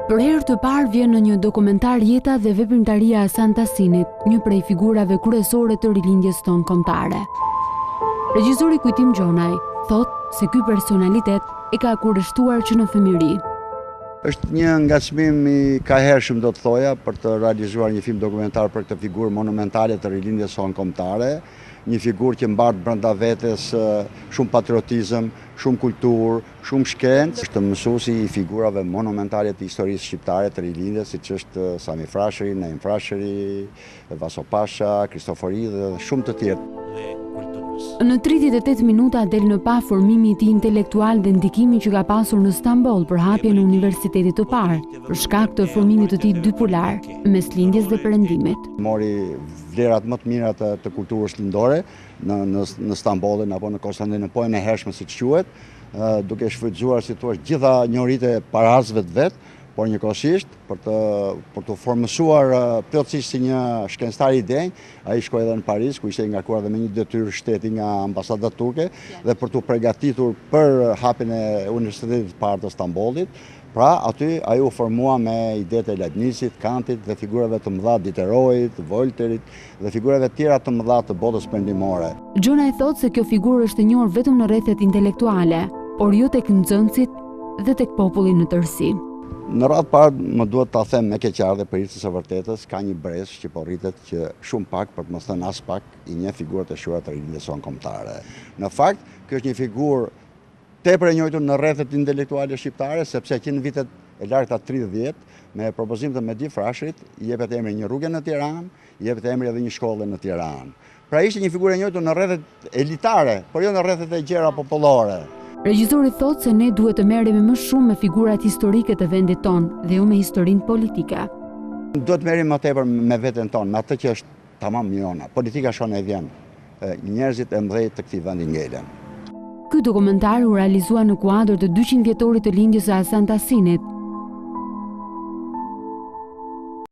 Për herë të parë vjen në një dokumentar jeta dhe veprimtaria e Santasinit, një prej figurave kryesore të rilindjes tonë kombëtare. Regjizori Kujtim Gjonaj thot se ky personalitet e ka kurrështuar që në fëmijëri. Është një ngacmim i kahershëm do të thoja për të realizuar një film dokumentar për këtë figurë monumentale të rilindjes sonë kombëtare, një figurë që mbart brenda vetes shumë patriotizëm, shumë kulturë, shumë shkencë. Është mësuesi i figurave monumentale të historisë shqiptare të rilindjes, siç është Sami Frashëri, Naim Frashëri, Vaso Pasha, Kristofori dhe shumë të tjerë. Në 38 minuta del në pa formimi i tij intelektual dhe ndikimi që ka pasur në Stamboll për hapjen e universitetit të parë, për shkak të formimit të tij dypolar mes lindjes dhe perëndimit. Mori vlerat më të mira të kulturës lindore në Stambollin apo në Konstantinopolën e hershme siç quhet, duke shfrytzuar si thua gjitha njohuritë e parazëve të vet, por njëkohësisht për të formësuar plotësisht si një shkencëtar i denj, ai shkoi edhe në Paris, ku ishte i ngarkuar edhe me një detyrë shteti nga ambasada turke dhe për të përgatitur për hapjen e Universitetit të parë të Stambollit. Pra aty ai u formua me idetë e Leibnizit, Kantit dhe figurave të mëdha Diderot, Voltairit dhe figurave tjera të mëdha të botës perëndimore. Gjonaj thot se kjo figurë është e njohur vetëm në rrethet intelektuale, por jo tek nxënësit dhe tek populli në tërësi. Në radhë parë më duhet ta them me keqardhje për hirtës së vërtetës, ka një brez që po rritet që shumë pak, për të mos thënë as pak, i njeh figurat e shuara të rilindjes sonë kombëtare. Në fakt, kjo është një figurë tepër e njohur në rrethet intelektuale shqiptare, sepse që në vitet e largta 30, me propozim të Mehdi Frashërit, i jepet emri një rrugë në Tiranë, i jepet emri edhe një shkolle në Tiranë. Pra ishte një figurë e njohur në rrethet elitare, por jo në rrethet e gjera popullore. Regjizori thot se ne duhet të merremi më shumë me figurat historike të vendit tonë dhe jo me historinë politike. Duhet të merremi më tepër me veten tonë, me atë që është tamam jona. Politika shon e vjen. Njerëzit e mëdhenj të këtij vendi ngelen. Ky dokumentar u realizua në kuadër të 200 vjetorit të lindjes së Santasinit,